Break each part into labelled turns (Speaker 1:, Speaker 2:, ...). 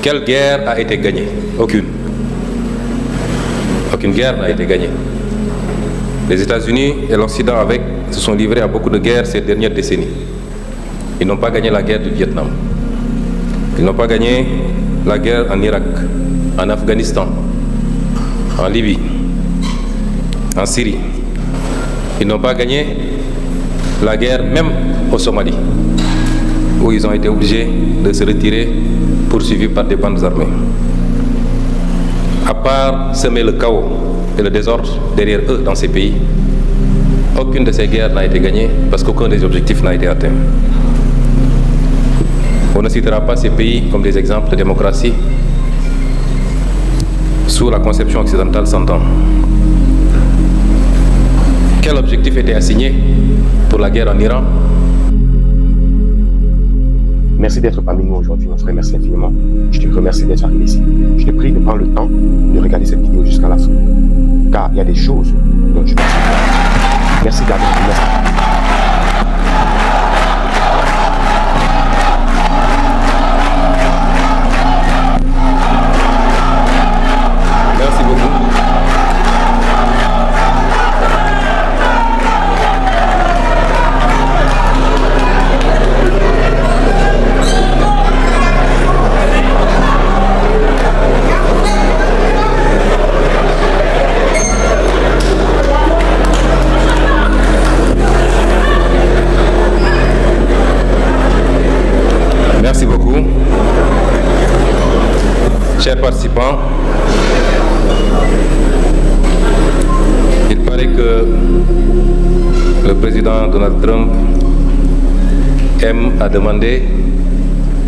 Speaker 1: Quelle guerre a été gagnée? Aucune. Aucune guerre n'a été gagnée. Les États-Unis et l'Occident se sont livrés à beaucoup de guerres ces dernières décennies. Ils n'ont pas gagné la guerre du Vietnam. Ils n'ont pas gagné la guerre en Irak, en Afghanistan, en Libye, en Syrie. Ils n'ont pas gagné la guerre même au Somalie, où ils ont été obligés de se retirer, poursuivis par des bandes armées. À part semer le chaos et le désordre derrière eux dans ces pays, aucune de ces guerres n'a été gagnée parce qu'aucun des objectifs n'a été atteint. On ne citera pas ces pays comme des exemples de démocratie sous la conception occidentale s'entend. Quel objectif était assigné pour la guerre en Iran?
Speaker 2: Merci d'être parmi nous aujourd'hui, mon frère, merci infiniment. Je te remercie d'être arrivé ici. Je te prie de prendre le temps de regarder cette vidéo jusqu'à la fin, car il y a des choses dont tu dois savoir. Merci d'avoir merci.
Speaker 1: Merci beaucoup. Chers participants, il paraît que le président Donald Trump aime à demander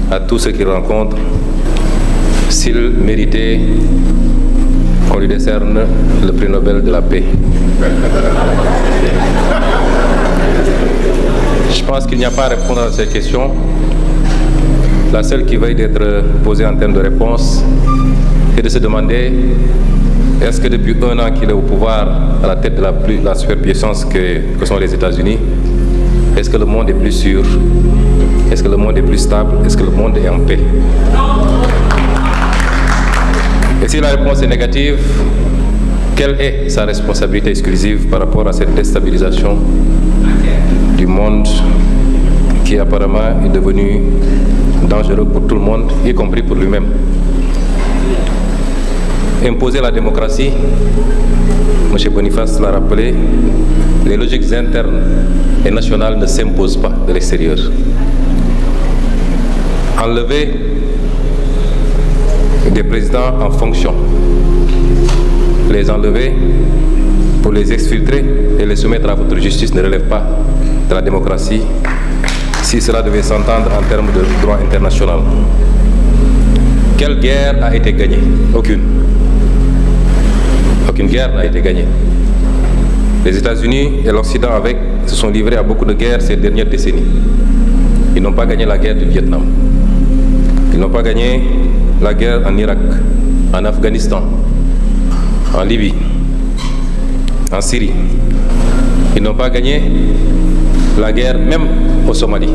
Speaker 1: à tous ceux qu'il rencontre s'il méritait qu'on lui décerne le prix Nobel de la paix. Je pense qu'il n'y a pas à répondre à cette question. La seule qui veille d'être posée en termes de réponse, c'est de se demander est-ce que depuis 1 an qu'il est au pouvoir, à la tête de la superpuissance que sont les États-Unis, est-ce que le monde est plus sûr? Est-ce que le monde est plus stable? Est-ce que le monde est en paix? Et si la réponse est négative, quelle est sa responsabilité exclusive par rapport à cette déstabilisation du monde qui apparemment est devenu dangereux pour tout le monde, y compris pour lui-même? Imposer la démocratie, M. Boniface l'a rappelé, les logiques internes et nationales ne s'imposent pas de l'extérieur. Enlever des présidents en fonction, les enlever pour les exfiltrer et les soumettre à votre justice ne relève pas de la démocratie, si cela devait s'entendre en termes de droit international. Quelle guerre a été gagnée? Aucune. Aucune guerre n'a été gagnée. Les États-Unis et l'Occident se sont livrés à beaucoup de guerres ces dernières décennies. Ils n'ont pas gagné la guerre du Vietnam. Ils n'ont pas gagné la guerre en Irak, en Afghanistan, en Libye, en Syrie. Ils n'ont pas gagné la guerre même au Somalie,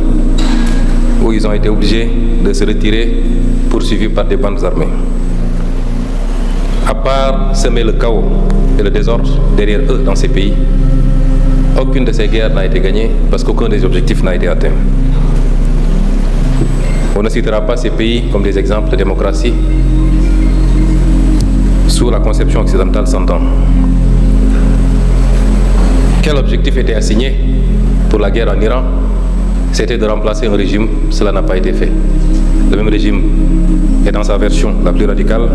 Speaker 1: où ils ont été obligés de se retirer, poursuivis par des bandes armées. À part semer le chaos et le désordre derrière eux dans ces pays, aucune de ces guerres n'a été gagnée parce qu'aucun des objectifs n'a été atteint. On ne citera pas ces pays comme des exemples de démocratie sous la conception occidentale s'entend. Quel objectif était assigné pour la guerre en Iran? C'était de remplacer un régime, cela n'a pas été fait. Le même régime est dans sa version la plus radicale,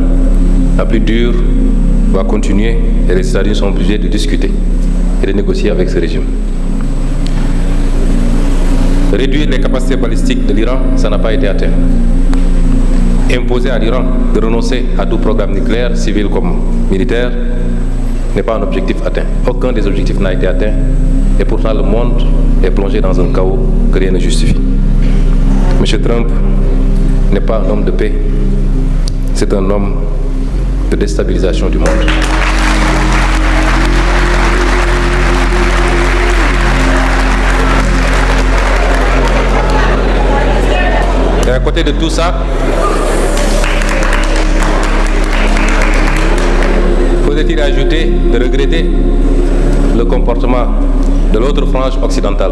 Speaker 1: la plus dure, va continuer et les États-Unis sont obligés de discuter et de négocier avec ce régime. Réduire les capacités balistiques de l'Iran, ça n'a pas été atteint. Imposer à l'Iran de renoncer à tout programme nucléaire, civil comme militaire, n'est pas un objectif atteint. Aucun des objectifs n'a été atteint et pourtant le monde est plongé dans un chaos que rien ne justifie. M. Trump n'est pas un homme de paix, c'est un homme de déstabilisation du monde. Et à côté de tout ça, faudrait-il ajouter de regretter le comportement de l'autre frange occidentale,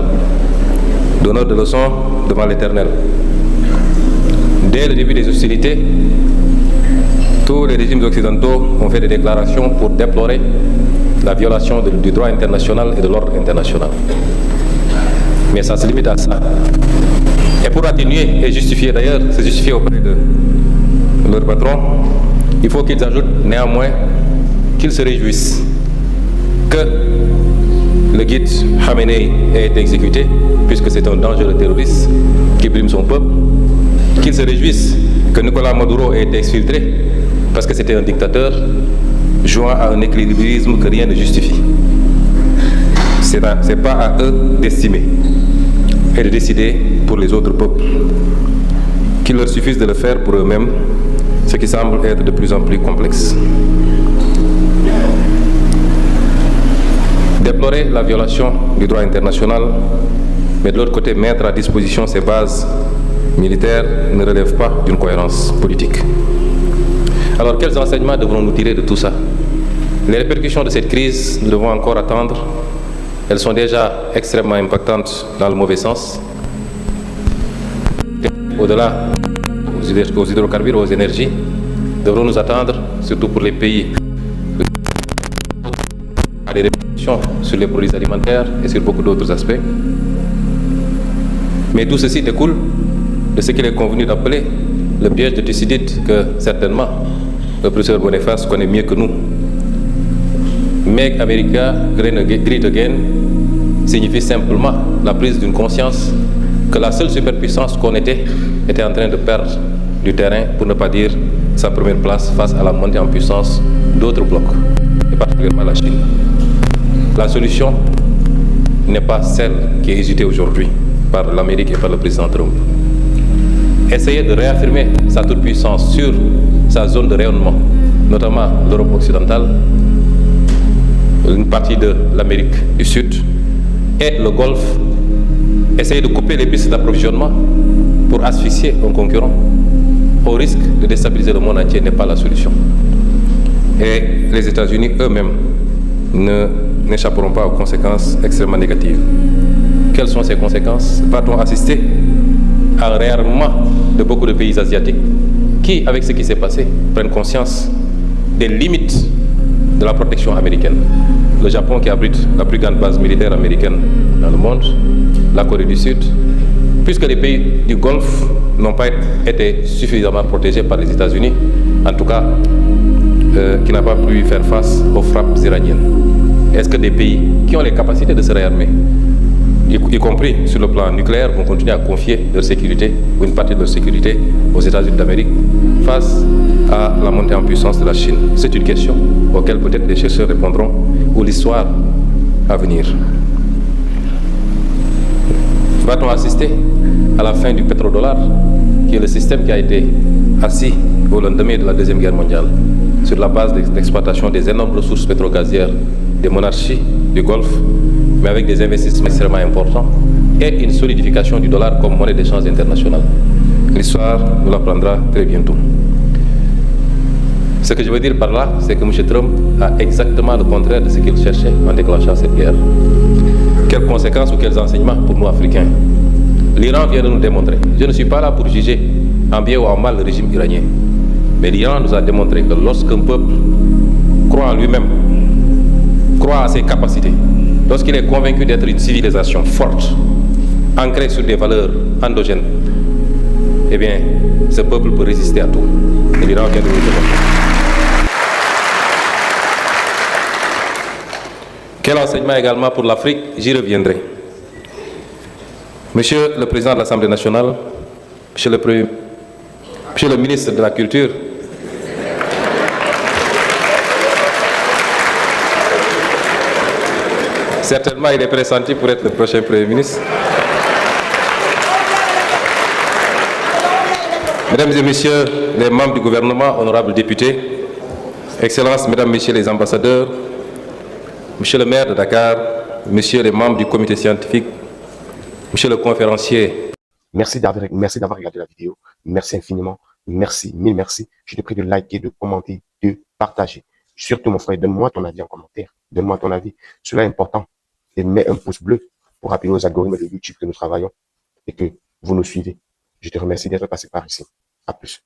Speaker 1: donneur de leçons devant l'Éternel. Dès le début des hostilités, tous les régimes occidentaux ont fait des déclarations pour déplorer la violation du droit international et de l'ordre international. Mais ça se limite à ça. Et pour atténuer et justifier d'ailleurs, se justifier auprès de leur patron, il faut qu'ils ajoutent néanmoins qu'ils se réjouissent que le guide Khamenei ait été exécuté, puisque c'est un dangereux terroriste qui brime son peuple, qu'ils se réjouissent que Nicolas Maduro ait été exfiltré, parce que c'était un dictateur, jouant à un équilibrisme que rien ne justifie. C'est pas à eux d'estimer et de décider pour les autres peuples, qu'il leur suffise de le faire pour eux-mêmes, ce qui semble être de plus en plus complexe. Déplorer la violation du droit international, mais de l'autre côté mettre à disposition ces bases militaires ne relève pas d'une cohérence politique. Alors quels enseignements devrons-nous tirer de tout ça? Les répercussions de cette crise, nous devons encore attendre. Elles sont déjà extrêmement impactantes dans le mauvais sens. Au-delà aux hydrocarbures, aux énergies, devrons nous attendre, surtout pour les pays, à des répercussions sur les produits alimentaires et sur beaucoup d'autres aspects. Mais tout ceci découle de ce qu'il est convenu d'appeler le piège de Thucydide, que certainement le professeur Boniface connaît mieux que nous. Make America Great Again signifie simplement la prise d'une conscience que la seule superpuissance qu'on était en train de perdre du terrain, pour ne pas dire sa première place face à la montée en puissance d'autres blocs, et particulièrement la Chine. La solution n'est pas celle qui est hésitée aujourd'hui par l'Amérique et par le président Trump. Essayer de réaffirmer sa toute-puissance sur sa zone de rayonnement, notamment l'Europe occidentale, une partie de l'Amérique du Sud et le Golfe, essayer de couper les pistes d'approvisionnement pour asphyxier un concurrent au risque de déstabiliser le monde entier n'est pas la solution. Et les États-Unis eux-mêmes n'échapperont pas aux conséquences extrêmement négatives. Quelles sont ces conséquences? Va-t-on assister à un réarmement de beaucoup de pays asiatiques qui, avec ce qui s'est passé, prennent conscience des limites de la protection américaine? Le Japon qui abrite la plus grande base militaire américaine dans le monde, la Corée du Sud, puisque les pays du Golfe n'ont pas été suffisamment protégés par les États-Unis, en tout cas, qui n'ont pas pu faire face aux frappes iraniennes. Est-ce que des pays qui ont les capacités de se réarmer, y compris sur le plan nucléaire, vont continuer à confier leur sécurité, ou une partie de leur sécurité, aux États-Unis d'Amérique, face à la montée en puissance de la Chine? C'est une question auquel peut-être les chercheurs répondront, ou l'histoire à venir. Va-t-on assister à la fin du pétrodollar, qui est le système qui a été assis au lendemain de la Deuxième Guerre mondiale, sur la base de l'exploitation des énormes ressources pétrogazières des monarchies du Golfe, mais avec des investissements extrêmement importants et une solidification du dollar comme monnaie d'échange internationale? L'histoire nous l'apprendra très bientôt. Ce que je veux dire par là, c'est que M. Trump a exactement le contraire de ce qu'il cherchait en déclenchant cette guerre. Quelles conséquences ou quels enseignements pour nous Africains? L'Iran vient de nous démontrer. Je ne suis pas là pour juger en bien ou en mal le régime iranien. Mais l'Iran nous a démontré que lorsqu'un peuple croit en lui-même, croit à ses capacités, lorsqu'il est convaincu d'être une civilisation forte, ancrée sur des valeurs endogènes, eh bien, ce peuple peut résister à tout. Et l'Iran vient de nous le démontrer. Quel enseignement également pour l'Afrique? J'y reviendrai. Monsieur le Président de l'Assemblée nationale, Monsieur le ministre de la Culture, certainement il est pressenti pour être le prochain Premier ministre. Mesdames et Messieurs les membres du gouvernement, honorables députés, Excellences, Mesdames, Messieurs les ambassadeurs, Monsieur le maire de Dakar, Messieurs les membres du comité scientifique, Monsieur le conférencier.
Speaker 2: Merci d'avoir regardé la vidéo. Merci infiniment. Merci, mille merci. Je te prie de liker, de commenter, de partager. Surtout, mon frère, donne-moi ton avis en commentaire. Donne-moi ton avis. Cela est important. Et mets un pouce bleu pour rappeler aux algorithmes de YouTube que nous travaillons et que vous nous suivez. Je te remercie d'être passé par ici. À plus.